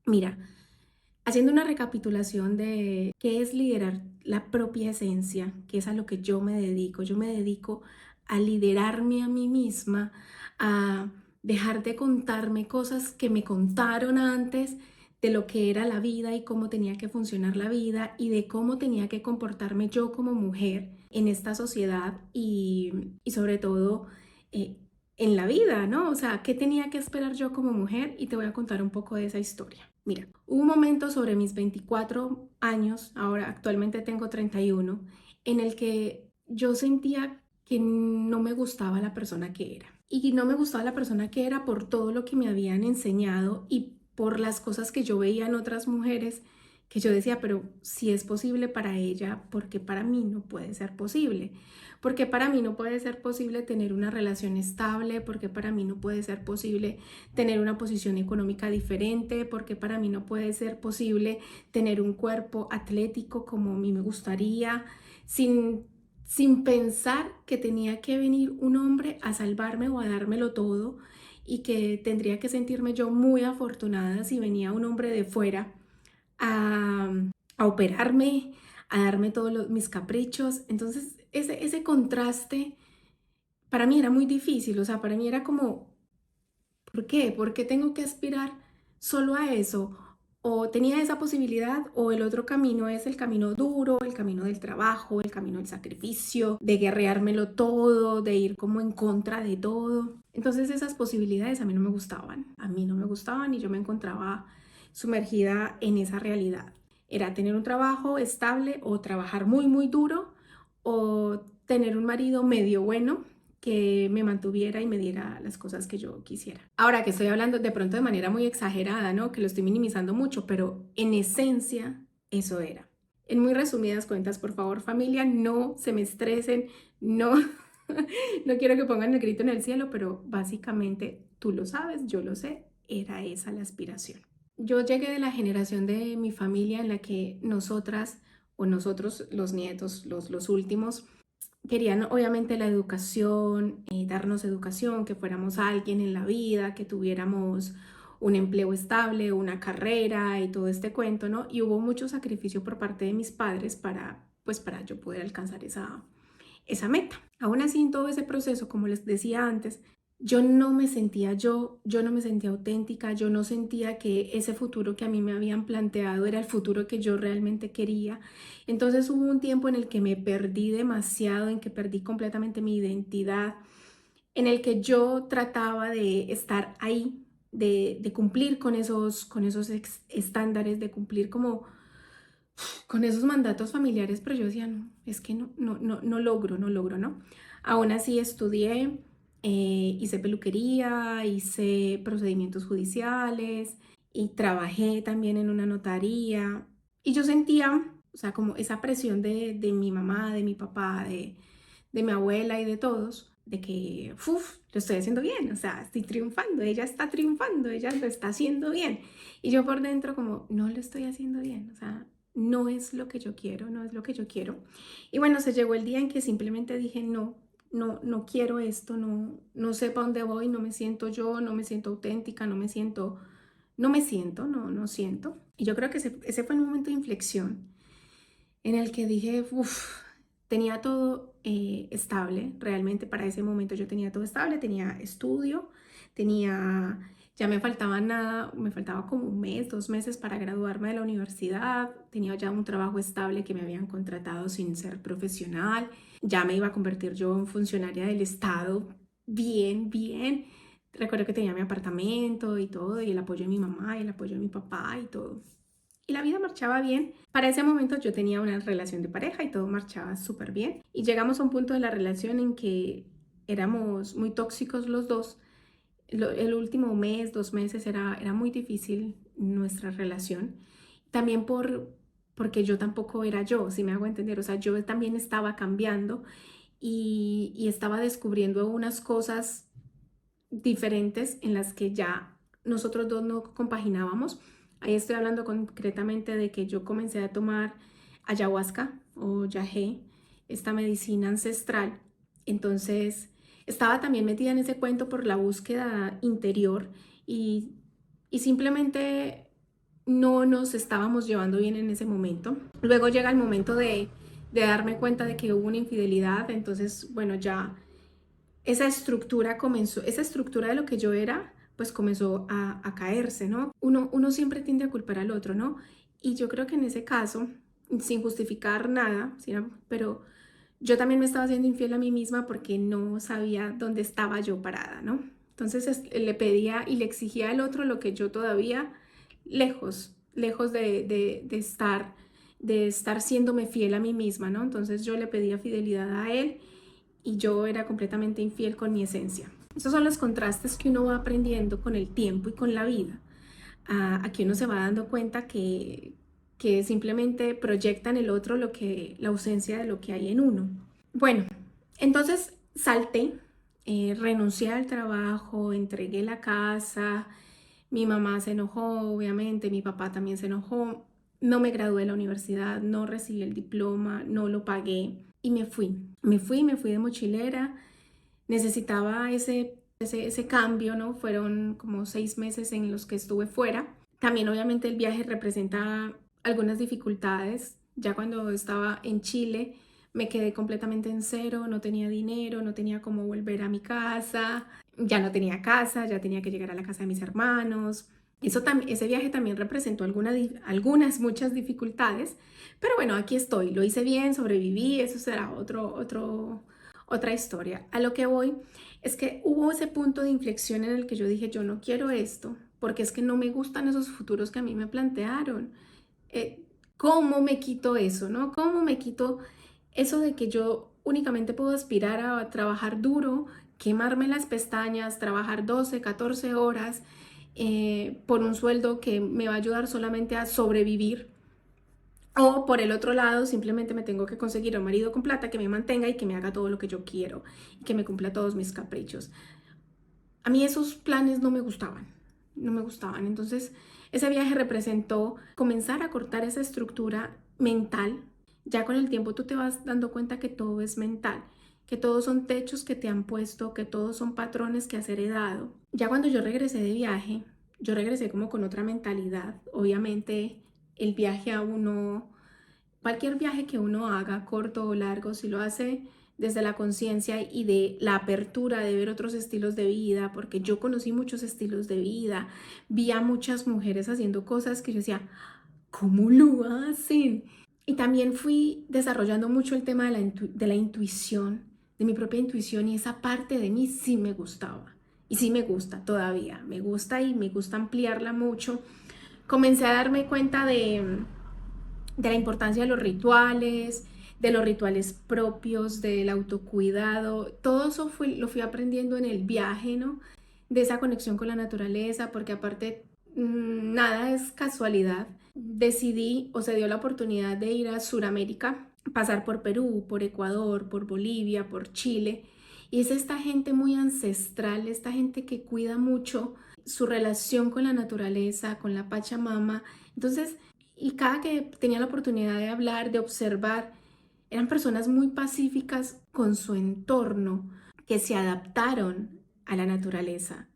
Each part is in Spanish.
Mira, haciendo una recapitulación de qué es liderar la propia esencia, que es a lo que yo me dedico a liderarme a mí misma, a dejar de contarme cosas que me contaron antes de lo que era la vida y cómo tenía que funcionar la vida y de cómo tenía que comportarme yo como mujer en esta sociedad y sobre todo eh, en la vida, ¿no? O sea, ¿qué tenía que esperar yo como mujer? Y te voy a contar un poco de esa historia. Mira, hubo un momento sobre mis 24 años, ahora actualmente tengo 31, en el que yo sentía que no me gustaba la persona que era. Y no me gustaba la persona que era por todo lo que me habían enseñado y por las cosas que yo veía en otras mujeres que yo decía, pero si es posible para ella, ¿por qué para mí no puede ser posible? Porque para mí no puede ser posible tener una relación estable, porque para mí no puede ser posible tener una posición económica diferente, porque para mí no puede ser posible tener un cuerpo atlético como a mí me gustaría, sin pensar que tenía que venir un hombre a salvarme o a dármelo todo y que tendría que sentirme yo muy afortunada si venía un hombre de fuera a, a operarme, a darme todos mis caprichos. Entonces, ese contraste para mí era muy difícil, o sea, para mí era como, ¿por qué? ¿Por qué tengo que aspirar solo a eso? O tenía esa posibilidad, o el otro camino es el camino duro, el camino del trabajo, el camino del sacrificio, de guerreármelo todo, de ir como en contra de todo. Entonces esas posibilidades a mí no me gustaban, a mí no me gustaban y yo me encontraba sumergida en esa realidad. Era tener un trabajo estable o trabajar muy, muy duro o tener un marido medio bueno que me mantuviera y me diera las cosas que yo quisiera. Ahora que estoy hablando de pronto de manera muy exagerada, ¿no? Que lo estoy minimizando mucho, pero en esencia eso era. En muy resumidas cuentas, por favor, familia, no se me estresen, no, no quiero que pongan el grito en el cielo, pero básicamente tú lo sabes, yo lo sé, era esa la aspiración. Yo llegué de la generación de mi familia en la que nosotras o nosotros, los nietos, los últimos, querían obviamente la educación, darnos educación, que fuéramos alguien en la vida, que tuviéramos un empleo estable, una carrera y todo este cuento, ¿no? Y hubo mucho sacrificio por parte de mis padres para, pues, para yo poder alcanzar esa meta. Aún así, en todo ese proceso, como les decía antes, yo no me sentía auténtica, yo no sentía que ese futuro que a mí me habían planteado era el futuro que yo realmente quería. Entonces hubo un tiempo en el que me perdí demasiado, en que perdí completamente mi identidad, en el que yo trataba de estar ahí, de cumplir con esos estándares, de cumplir como con esos mandatos familiares, pero yo decía, no, es que no logro, ¿no? Aún así estudié, hice peluquería, hice procedimientos judiciales y trabajé también en una notaría. Y yo sentía, o sea, como esa presión de mi mamá, de mi papá, de mi abuela y de todos, de que, uff, lo estoy haciendo bien, o sea, estoy triunfando, ella está triunfando, ella lo está haciendo bien. Y yo por dentro como, no lo estoy haciendo bien, o sea, no es lo que yo quiero, no es lo que yo quiero. Y bueno, se llegó el día en que simplemente dije, no quiero esto, no sé para dónde voy, no me siento yo, no me siento auténtica, no siento. Y yo creo que ese fue un momento de inflexión en el que dije, uff, tenía todo estable, realmente para ese momento yo tenía todo estable, tenía estudio, tenía, ya me faltaba nada, me faltaba como un mes, 2 meses para graduarme de la universidad, tenía ya un trabajo estable que me habían contratado sin ser profesional, ya me iba a convertir yo en funcionaria del Estado, bien, bien. Recuerdo que tenía mi apartamento y todo, y el apoyo de mi mamá, y el apoyo de mi papá y todo. Y la vida marchaba bien. Para ese momento yo tenía una relación de pareja y todo marchaba súper bien. Y llegamos a un punto de la relación en que éramos muy tóxicos los dos. El último mes, 2 meses era muy difícil nuestra relación. También porque yo tampoco era yo, si me hago entender. O sea, yo también estaba cambiando y estaba descubriendo unas cosas diferentes en las que ya nosotros dos no compaginábamos. Ahí estoy hablando concretamente de que yo comencé a tomar ayahuasca o yagé, esta medicina ancestral. Entonces estaba también metida en ese cuento por la búsqueda interior y simplemente no nos estábamos llevando bien en ese momento. Luego llega el momento de darme cuenta de que hubo una infidelidad, entonces, bueno, ya esa estructura comenzó, esa estructura de lo que yo era, pues comenzó a caerse, ¿no? Uno siempre tiende a culpar al otro, ¿no? Y yo creo que en ese caso, sin justificar nada, ¿sí? Pero yo también me estaba haciendo infiel a mí misma porque no sabía dónde estaba yo parada, ¿no? Entonces le pedía y le exigía al otro lo que yo todavía lejos de estar siéndome fiel a mí misma, ¿no? Entonces yo le pedía fidelidad a él y yo era completamente infiel con mi esencia. Esos son los contrastes que uno va aprendiendo con el tiempo y con la vida. Aquí uno se va dando cuenta que simplemente proyecta en el otro la ausencia de lo que hay en uno. Bueno, entonces salté, renuncié al trabajo, entregué la casa, mi mamá se enojó, obviamente, mi papá también se enojó, no me gradué de la universidad, no recibí el diploma, no lo pagué y me fui de mochilera, necesitaba ese cambio, ¿no? Fueron como 6 meses en los que estuve fuera. También obviamente el viaje representa algunas dificultades. Ya cuando estaba en Chile me quedé completamente en cero, no tenía dinero, no tenía cómo volver a mi casa, ya no tenía casa, ya tenía que llegar a la casa de mis hermanos. Ese viaje también representó muchas dificultades, pero bueno, aquí estoy, lo hice bien, sobreviví, eso será otra historia. A lo que voy es que hubo ese punto de inflexión en el que yo dije, yo no quiero esto, porque es que no me gustan esos futuros que a mí me plantearon. ¿Cómo me quito eso, no? ¿Cómo me quito eso de que yo únicamente puedo aspirar a trabajar duro, quemarme las pestañas, trabajar 12, 14 horas por un sueldo que me va a ayudar solamente a sobrevivir? O por el otro lado, simplemente me tengo que conseguir un marido con plata que me mantenga y que me haga todo lo que yo quiero y que me cumpla todos mis caprichos. A mí esos planes no me gustaban, no me gustaban. Entonces, ese viaje representó comenzar a cortar esa estructura mental. Ya con el tiempo tú te vas dando cuenta que todo es mental, que todos son techos que te han puesto, que todos son patrones que has heredado. Ya cuando yo regresé de viaje, yo regresé como con otra mentalidad. Obviamente, el viaje a uno, cualquier viaje que uno haga, corto o largo, si lo hace desde la conciencia y de la apertura de ver otros estilos de vida, porque yo conocí muchos estilos de vida, vi a muchas mujeres haciendo cosas que yo decía, ¿cómo lo hacen? Y también fui desarrollando mucho el tema de la intuición, de mi propia intuición, y esa parte de mí sí me gustaba. Y sí me gusta todavía, me gusta y me gusta ampliarla mucho. Comencé a darme cuenta de la importancia de los rituales propios, del autocuidado. Todo eso lo fui aprendiendo en el viaje, ¿no? De esa conexión con la naturaleza, porque aparte nada es casualidad. Decidí o se dio la oportunidad de ir a Sudamérica, pasar por Perú, por Ecuador, por Bolivia, por Chile. Y es esta gente muy ancestral, esta gente que cuida mucho su relación con la naturaleza, con la Pachamama. Entonces, y cada que tenía la oportunidad de hablar, de observar, eran personas muy pacíficas con su entorno, que se adaptaron a la naturaleza.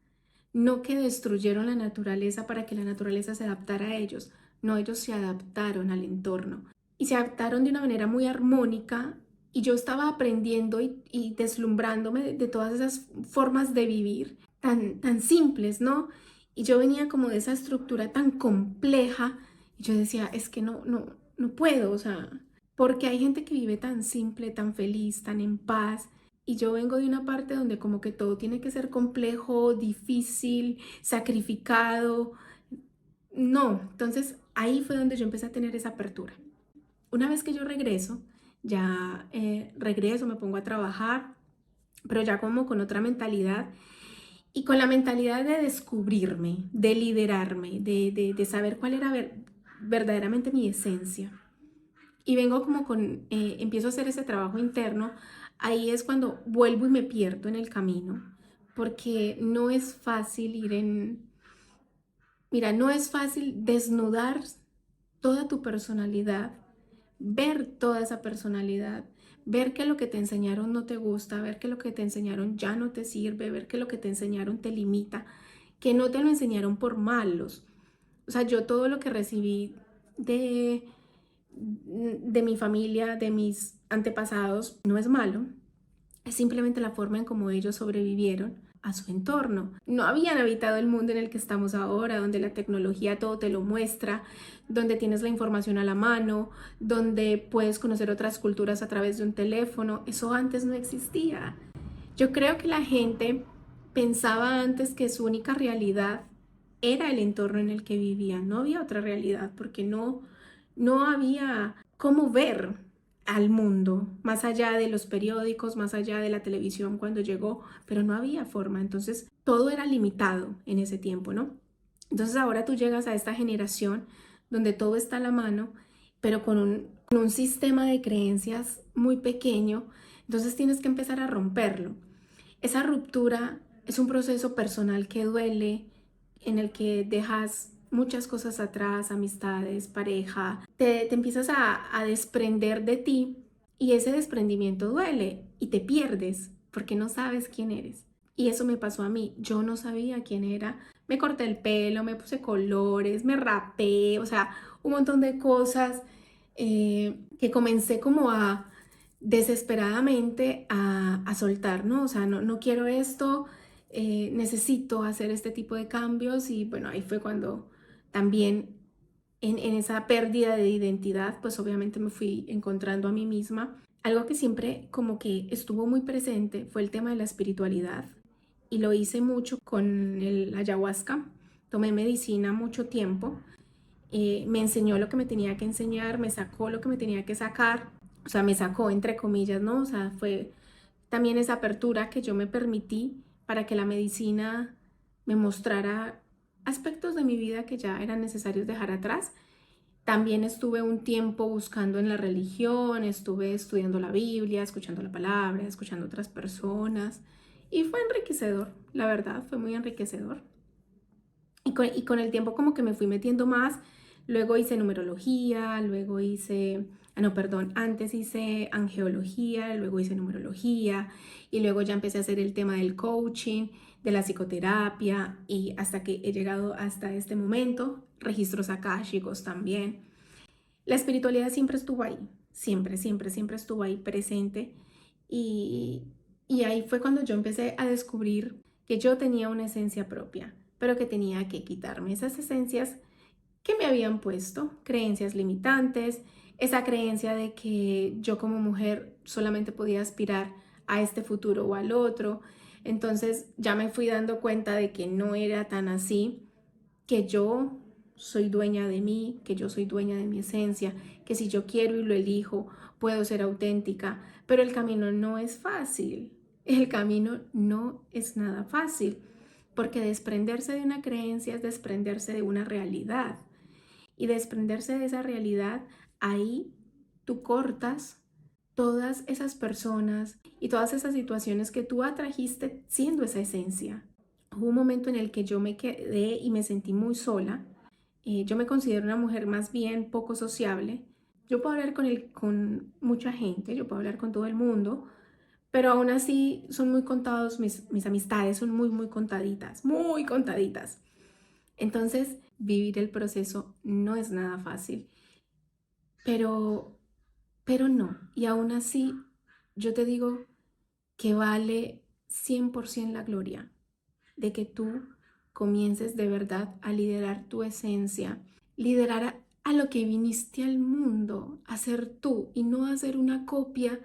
No que destruyeron la naturaleza para que la naturaleza se adaptara a ellos. No, ellos se adaptaron al entorno. Y se adaptaron de una manera muy armónica. Y yo estaba aprendiendo y deslumbrándome de todas esas formas de vivir tan simples, ¿no? Y yo venía como de esa estructura tan compleja. Y yo decía, es que no puedo, o sea, porque hay gente que vive tan simple, tan feliz, tan en paz. Y yo vengo de una parte donde como que todo tiene que ser complejo, difícil, sacrificado. No, entonces ahí fue donde yo empecé a tener esa apertura. Una vez que yo regreso, ya regreso, me pongo a trabajar, pero ya como con otra mentalidad y con la mentalidad de descubrirme, de liderarme, de saber cuál era verdaderamente mi esencia. Y vengo como empiezo a hacer ese trabajo interno, ahí es cuando vuelvo y me pierdo en el camino, porque no es fácil mira, no es fácil desnudar toda tu personalidad, ver toda esa personalidad, ver que lo que te enseñaron no te gusta, ver que lo que te enseñaron ya no te sirve, ver que lo que te enseñaron te limita, que no te lo enseñaron por malos, O sea, yo todo lo que recibí de mi familia, de mis antepasados, no es malo, es simplemente la forma en cómo ellos sobrevivieron a su entorno. No habían habitado el mundo en el que estamos ahora, donde la tecnología todo te lo muestra, donde tienes la información a la mano, donde puedes conocer otras culturas a través de un teléfono. Eso antes no existía. Yo creo que la gente pensaba antes que su única realidad era el entorno en el que vivían. No había otra realidad porque no había cómo ver al mundo, más allá de los periódicos, más allá de la televisión cuando llegó, pero no había forma. Entonces, todo era limitado en ese tiempo, ¿no? Entonces, ahora tú llegas a esta generación donde todo está a la mano, pero con un sistema de creencias muy pequeño, entonces tienes que empezar a romperlo. Esa ruptura es un proceso personal que duele, en el que dejas muchas cosas atrás, amistades, pareja, te empiezas a desprender de ti y ese desprendimiento duele y te pierdes porque no sabes quién eres. Y eso me pasó a mí, yo no sabía quién era, me corté el pelo, me puse colores, me rapé, o sea, un montón de cosas que comencé como a desesperadamente a soltar, ¿no? O sea, no quiero esto, necesito hacer este tipo de cambios y bueno, ahí fue cuando también en esa pérdida de identidad, pues obviamente me fui encontrando a mí misma. Algo que siempre como que estuvo muy presente fue el tema de la espiritualidad y lo hice mucho con el ayahuasca. Tomé medicina mucho tiempo, me enseñó lo que me tenía que enseñar, me sacó lo que me tenía que sacar, o sea, me sacó entre comillas, ¿no? O sea, fue también esa apertura que yo me permití para que la medicina me mostrara aspectos de mi vida que ya eran necesarios dejar atrás. También estuve un tiempo buscando en la religión, estuve estudiando la Biblia, escuchando la palabra, escuchando otras personas y fue enriquecedor, la verdad, fue muy enriquecedor. Y con el tiempo como que me fui metiendo más, luego hice numerología, luego hice, no, perdón, antes hice angeología, luego hice numerología y luego ya empecé a hacer el tema del coaching, de la psicoterapia y hasta que he llegado hasta este momento, registros akáshicos también. La espiritualidad siempre estuvo ahí, siempre, siempre, siempre estuvo ahí presente y, y ahí fue cuando yo empecé a descubrir que yo tenía una esencia propia, pero que tenía que quitarme esas esencias que me habían puesto, creencias limitantes, esa creencia de que yo como mujer solamente podía aspirar a este futuro o al otro. Entonces ya me fui dando cuenta de que no era tan así, que yo soy dueña de mí, que yo soy dueña de mi esencia, que si yo quiero y lo elijo, puedo ser auténtica, pero el camino no es fácil. El camino no es nada fácil, porque desprenderse de una creencia es desprenderse de una realidad. Y desprenderse de esa realidad, ahí tú cortas todas esas personas y todas esas situaciones que tú atrajiste siendo esa esencia. Hubo un momento en el que yo me quedé y me sentí muy sola. Yo me considero una mujer más bien poco sociable. Yo puedo hablar con mucha gente, yo puedo hablar con todo el mundo, pero aún así son muy contados, mis amistades son muy, muy contaditas, muy contaditas. Entonces, vivir el proceso no es nada fácil, pero, pero no. Y aún así, yo te digo que vale 100% la gloria de que tú comiences de verdad a liderar tu esencia, liderar a lo que viniste al mundo, a ser tú y no a ser una copia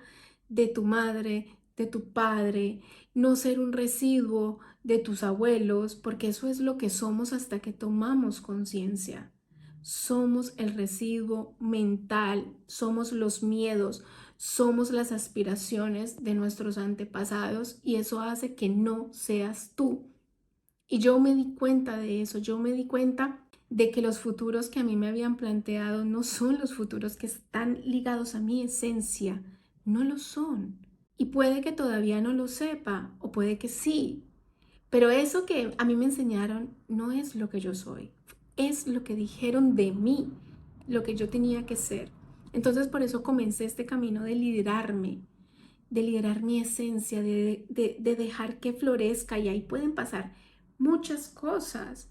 de tu madre, de tu padre, no ser un residuo de tus abuelos, porque eso es lo que somos hasta que tomamos conciencia. Somos el residuo mental, somos los miedos, somos las aspiraciones de nuestros antepasados y eso hace que no seas tú. Y yo me di cuenta de eso, yo me di cuenta de que los futuros que a mí me habían planteado no son los futuros que están ligados a mi esencia, no lo son. Y puede que todavía no lo sepa, o puede que sí, pero eso que a mí me enseñaron no es lo que yo soy, es lo que dijeron de mí, lo que yo tenía que ser. Entonces por eso comencé este camino de liderar mi esencia, de dejar que florezca y ahí pueden pasar muchas cosas.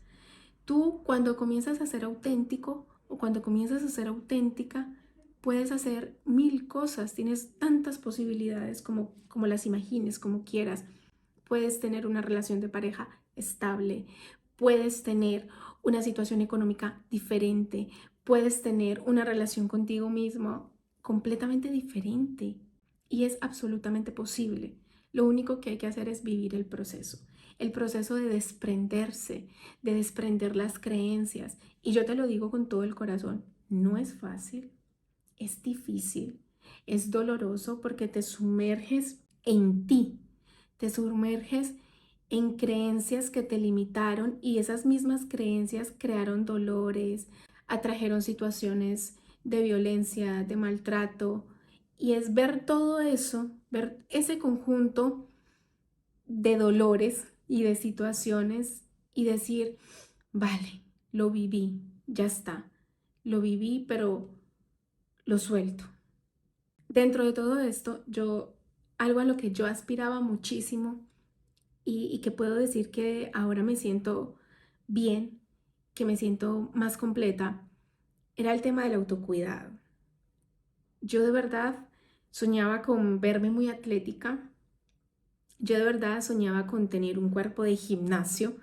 Tú cuando comienzas a ser auténtico o cuando comienzas a ser auténtica, puedes hacer mil cosas, tienes tantas posibilidades como las imagines, como quieras. Puedes tener una relación de pareja estable, puedes tener una situación económica diferente, puedes tener una relación contigo mismo completamente diferente y es absolutamente posible. Lo único que hay que hacer es vivir el proceso de desprender las creencias. Y yo te lo digo con todo el corazón, no es fácil, es difícil, es doloroso porque te sumerges en ti, te sumerges en creencias que te limitaron y esas mismas creencias crearon dolores, atrajeron situaciones de violencia, de maltrato. Y es ver todo eso, ver ese conjunto de dolores y de situaciones y decir, vale, lo viví, ya está, lo viví, pero lo suelto. Dentro de todo esto, algo a lo que yo aspiraba muchísimo y que puedo decir que ahora me siento bien, que me siento más completa, era el tema del autocuidado. Yo de verdad soñaba con verme muy atlética, yo de verdad soñaba con tener un cuerpo de gimnasio.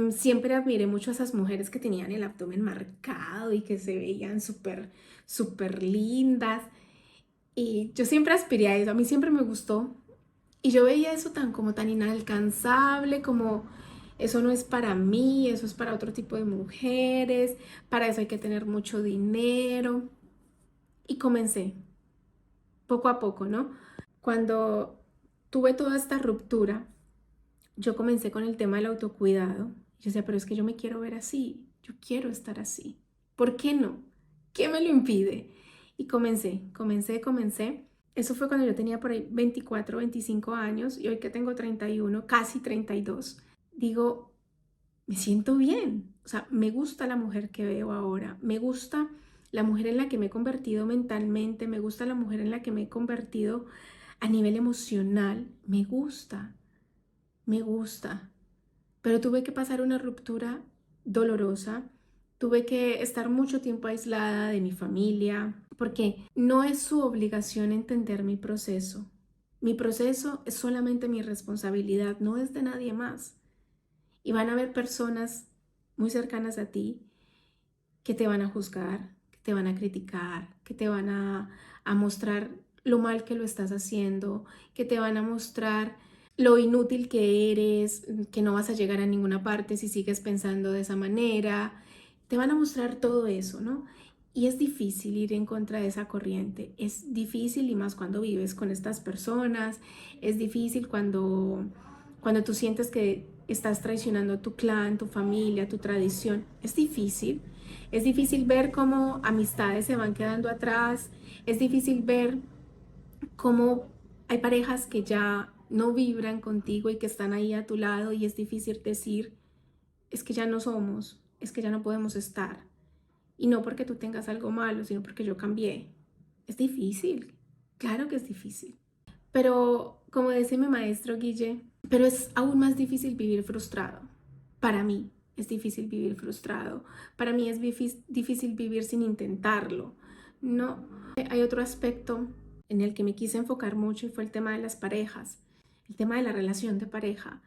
Siempre admiré mucho a esas mujeres que tenían el abdomen marcado y que se veían súper, súper lindas. Y yo siempre aspiré a eso, a mí siempre me gustó. Y yo veía eso como tan inalcanzable, como eso no es para mí, eso es para otro tipo de mujeres, para eso hay que tener mucho dinero. Y comencé, poco a poco, ¿no? Cuando tuve toda esta ruptura, yo comencé con el tema del autocuidado. Yo decía, pero es que yo me quiero ver así, yo quiero estar así. ¿Por qué no? ¿Qué me lo impide? Y comencé. Eso fue cuando yo tenía por ahí 24, 25 años y hoy que tengo 31, casi 32, digo, me siento bien. O sea, me gusta la mujer que veo ahora, me gusta la mujer en la que me he convertido mentalmente, me gusta la mujer en la que me he convertido a nivel emocional, me gusta. Pero tuve que pasar una ruptura dolorosa, tuve que estar mucho tiempo aislada de mi familia, porque no es su obligación entender mi proceso. Mi proceso es solamente mi responsabilidad, no es de nadie más. Y van a haber personas muy cercanas a ti que te van a juzgar, que te van a criticar, que te van a mostrar lo mal que lo estás haciendo, que te van a mostrar lo inútil que eres, que no vas a llegar a ninguna parte si sigues pensando de esa manera. Te van a mostrar todo eso, ¿no? Y es difícil ir en contra de esa corriente. Es difícil y más cuando vives con estas personas. Es difícil cuando tú sientes que estás traicionando tu clan, tu familia, tu tradición. Es difícil. Es difícil ver cómo amistades se van quedando atrás. Es difícil ver cómo hay parejas que ya no vibran contigo y que están ahí a tu lado y es difícil decir, es que ya no somos, es que ya no podemos estar. Y no porque tú tengas algo malo, sino porque yo cambié. Es difícil, claro que es difícil. Pero como decía mi maestro Guille, pero es aún más difícil vivir frustrado. Para mí es difícil vivir frustrado. Para mí es difícil vivir sin intentarlo. No, hay otro aspecto en el que me quise enfocar mucho y fue el tema de las parejas, el tema de la relación de pareja.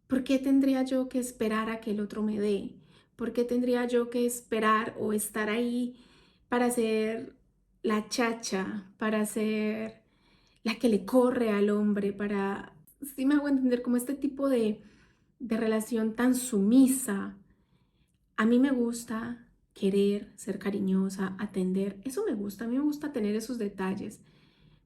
¿Por qué tendría yo que esperar a que el otro me dé? ¿Por qué tendría yo que esperar o estar ahí para ser la chacha, para ser la que le corre al hombre, para, sí me hago entender, como este tipo de relación tan sumisa? A mí me gusta querer, ser cariñosa, atender, eso me gusta, a mí me gusta tener esos detalles,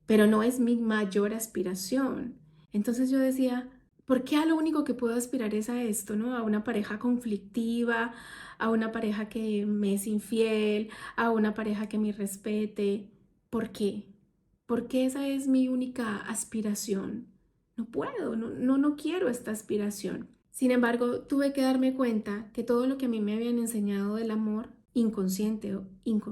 pero no es mi mayor aspiración. Entonces yo decía, ¿por qué a lo único que puedo aspirar es a esto, ¿no? A una pareja conflictiva, a una pareja que me es infiel, a una pareja que me respete. ¿Por qué? Porque esa es mi única aspiración. No puedo, no quiero esta aspiración. Sin embargo, tuve que darme cuenta que todo lo que a mí me habían enseñado del amor, inconsciente,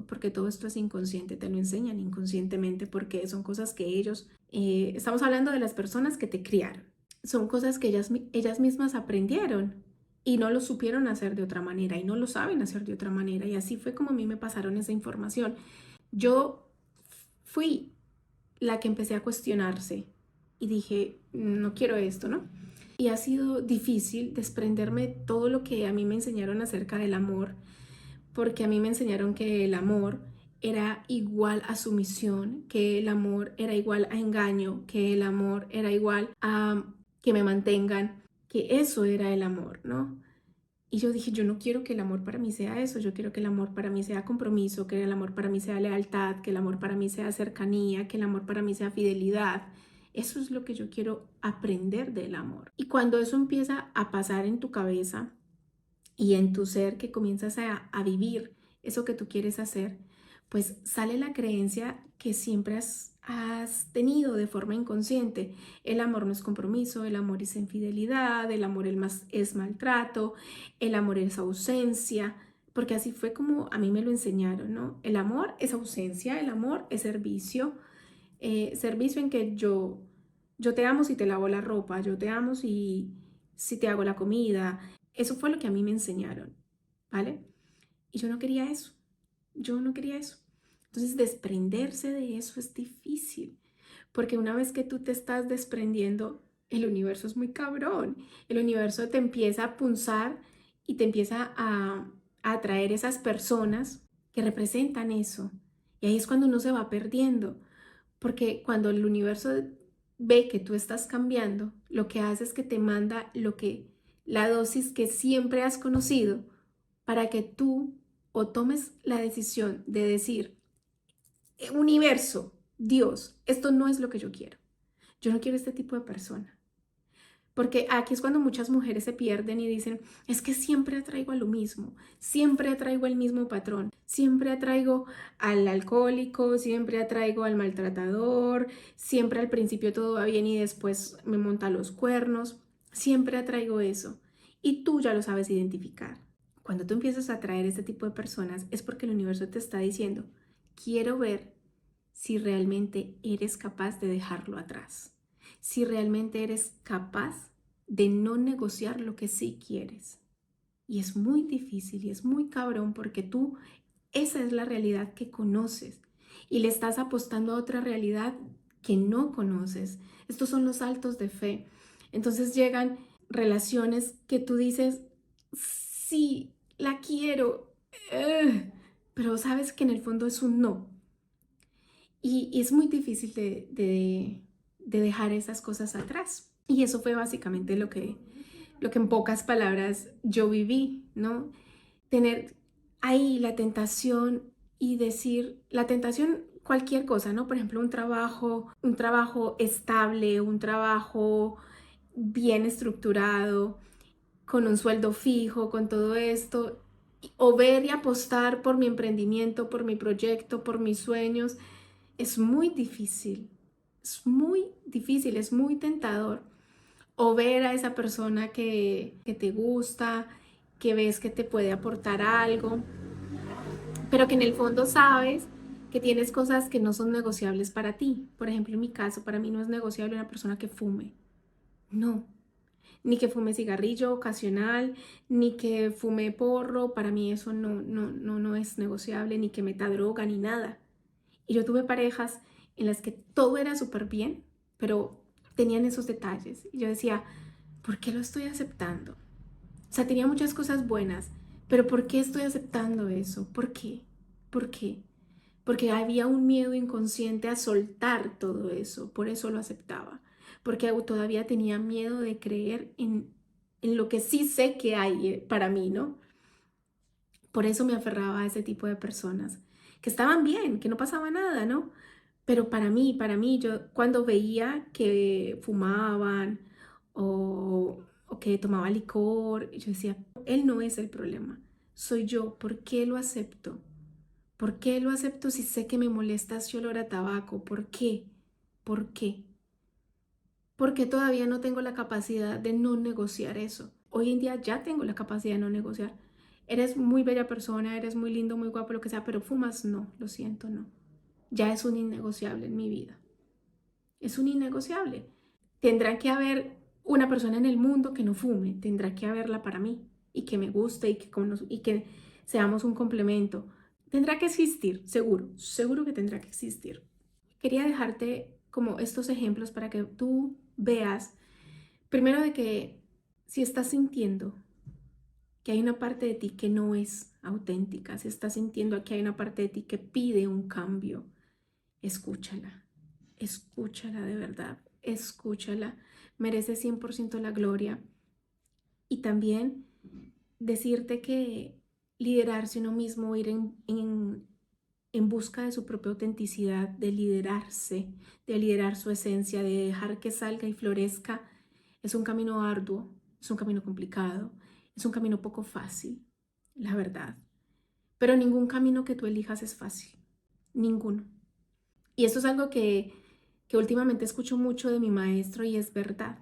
porque todo esto es inconsciente, te lo enseñan inconscientemente porque son cosas que ellos, estamos hablando de las personas que te criaron, son cosas que ellas mismas aprendieron y no lo supieron hacer de otra manera y no lo saben hacer de otra manera. Y así fue como a mí me pasaron esa información. Yo fui la que empecé a cuestionarse y dije, no quiero esto, ¿no? Y ha sido difícil desprenderme de todo lo que a mí me enseñaron acerca del amor, porque a mí me enseñaron que el amor era igual a sumisión, que el amor era igual a engaño, que el amor era igual a que me mantengan, que eso era el amor, ¿no? Y yo dije, yo no quiero que el amor para mí sea eso, yo quiero que el amor para mí sea compromiso, que el amor para mí sea lealtad, que el amor para mí sea cercanía, que el amor para mí sea fidelidad. Eso es lo que yo quiero aprender del amor. Y cuando eso empieza a pasar en tu cabeza y en tu ser, que comienzas a vivir eso que tú quieres hacer, pues sale la creencia que siempre has tenido de forma inconsciente. El amor no es compromiso, el amor es infidelidad, el amor es maltrato, el amor es ausencia, porque así fue como a mí me lo enseñaron, ¿no? El amor es ausencia, el amor es servicio, servicio en que yo te amo si te lavo la ropa, yo te amo si te hago la comida. Eso fue lo que a mí me enseñaron, ¿vale? Y yo no quería eso, yo no quería eso. Entonces, desprenderse de eso es difícil, porque una vez que tú te estás desprendiendo, el universo es muy cabrón. El universo te empieza a punzar y te empieza a atraer esas personas que representan eso. Y ahí es cuando uno se va perdiendo, porque cuando el universo ve que tú estás cambiando, lo que hace es que te manda la dosis que siempre has conocido para que tú o tomes la decisión de decir, universo, Dios, esto no es lo que yo quiero. Yo no quiero este tipo de persona. Porque aquí es cuando muchas mujeres se pierden y dicen, es que siempre atraigo a lo mismo, siempre atraigo al mismo patrón, siempre atraigo al alcohólico, siempre atraigo al maltratador, siempre al principio todo va bien y después me monta los cuernos, siempre atraigo eso. Y tú ya lo sabes identificar. Cuando tú empiezas a atraer este tipo de personas es porque el universo te está diciendo, quiero ver si realmente eres capaz de dejarlo atrás, si realmente eres capaz de no negociar lo que sí quieres. Y es muy difícil y es muy cabrón porque tú, esa es la realidad que conoces y le estás apostando a otra realidad que no conoces. Estos son los saltos de fe. Entonces llegan relaciones que tú dices, sí, la quiero, pero sabes que en el fondo es un no. Y es muy difícil de dejar esas cosas atrás. Y eso fue básicamente lo que en pocas palabras yo viví, ¿no? Tener ahí la tentación y decir, la tentación, cualquier cosa, ¿no? Por ejemplo, un trabajo estable, un trabajo bien estructurado, con un sueldo fijo, con todo esto, o ver y apostar por mi emprendimiento, por mi proyecto, por mis sueños, es muy difícil, es muy tentador. O ver a esa persona que te gusta, que ves que te puede aportar algo, pero que en el fondo sabes que tienes cosas que no son negociables para ti. Por ejemplo, en mi caso, para mí no es negociable una persona que fume. No, ni que fume cigarrillo ocasional, ni que fume porro, para mí eso no es negociable, ni que meta droga, ni nada. Y yo tuve parejas en las que todo era súper bien, pero tenían esos detalles. Y yo decía, ¿por qué lo estoy aceptando? O sea, tenía muchas cosas buenas, pero ¿por qué estoy aceptando eso? ¿Por qué? ¿Por qué? Porque había un miedo inconsciente a soltar todo eso, por eso lo aceptaba, porque todavía tenía miedo de creer en lo que sí sé que hay para mí, ¿no? Por eso me aferraba a ese tipo de personas, que estaban bien, que no pasaba nada, ¿no? Pero yo cuando veía que fumaban o que tomaba licor, yo decía, él no es el problema, soy yo, ¿por qué lo acepto? ¿Por qué lo acepto si sé que me molesta ese olor a tabaco? ¿Por qué? ¿Por qué? Porque todavía no tengo la capacidad de no negociar eso. Hoy en día ya tengo la capacidad de no negociar. Eres muy bella persona, eres muy lindo, muy guapo, lo que sea, pero fumas, no, lo siento, no. Ya es un innegociable en mi vida. Es un innegociable. Tendrá que haber una persona en el mundo que no fume, tendrá que haberla para mí. y que me guste y que seamos un complemento. Tendrá que existir, seguro, seguro que tendrá que existir. Quería dejarte como estos ejemplos para que tú veas, primero de que si estás sintiendo que hay una parte de ti que no es auténtica, si estás sintiendo que hay una parte de ti que pide un cambio, escúchala, escúchala de verdad, escúchala, merece 100% la gloria. Y también decirte que liderarse uno mismo, ir en busca de su propia autenticidad, de liderarse, de liderar su esencia, de dejar que salga y florezca, es un camino arduo, es un camino complicado, es un camino poco fácil, la verdad. Pero ningún camino que tú elijas es fácil, ninguno. Y esto es algo que últimamente escucho mucho de mi maestro y es verdad.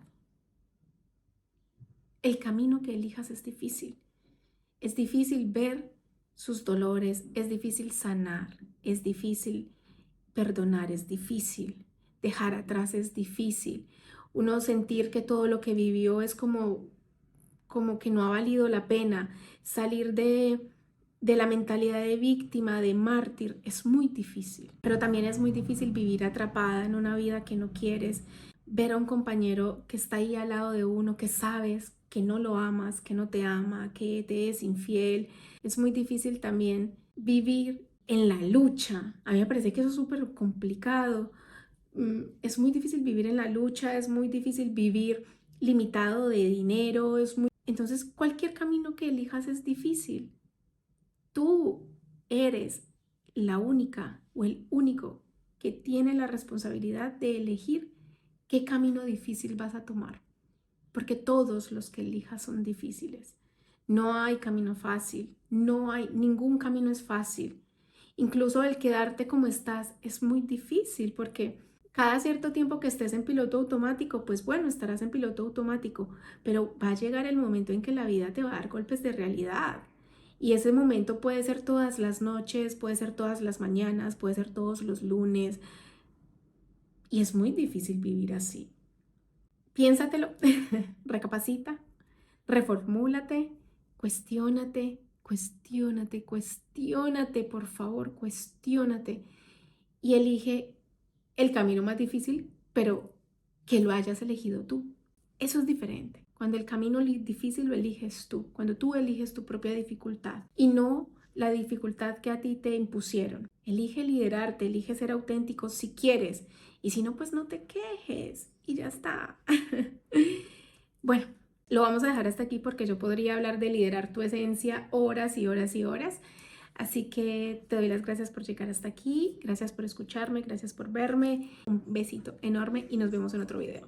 El camino que elijas es difícil. Es difícil ver sus dolores, es difícil sanar, es difícil perdonar, es difícil dejar atrás, es difícil. Uno sentir que todo lo que vivió es como que no ha valido la pena. Salir de la mentalidad de víctima, de mártir, es muy difícil. Pero también es muy difícil vivir atrapada en una vida que no quieres, ver a un compañero que está ahí al lado de uno, que sabes que no lo amas, que no te ama, que te es infiel. Es muy difícil también vivir en la lucha. A mí me parece que eso es súper complicado. Es muy difícil vivir en la lucha, es muy difícil vivir limitado de dinero, Entonces cualquier camino que elijas es difícil. Tú eres la única o el único que tiene la responsabilidad de elegir qué camino difícil vas a tomar, porque todos los que elijas son difíciles. No hay camino fácil, ningún camino es fácil. Incluso el quedarte como estás es muy difícil porque cada cierto tiempo que estés en piloto automático, pues bueno, estarás en piloto automático, pero va a llegar el momento en que la vida te va a dar golpes de realidad. Y ese momento puede ser todas las noches, puede ser todas las mañanas, puede ser todos los lunes. Y es muy difícil vivir así. Piénsatelo, recapacita, reformúlate, cuestiónate, cuestiónate, cuestiónate, por favor, cuestiónate y elige el camino más difícil, pero que lo hayas elegido tú. Eso es diferente. Cuando el camino difícil lo eliges tú, cuando tú eliges tu propia dificultad y no la dificultad que a ti te impusieron. Elige liderarte, elige ser auténtico si quieres y si no, pues no te quejes y ya está. Bueno, lo vamos a dejar hasta aquí porque yo podría hablar de liderar tu esencia horas y horas y horas. Así que te doy las gracias por llegar hasta aquí, gracias por escucharme, gracias por verme. Un besito enorme y nos vemos en otro video.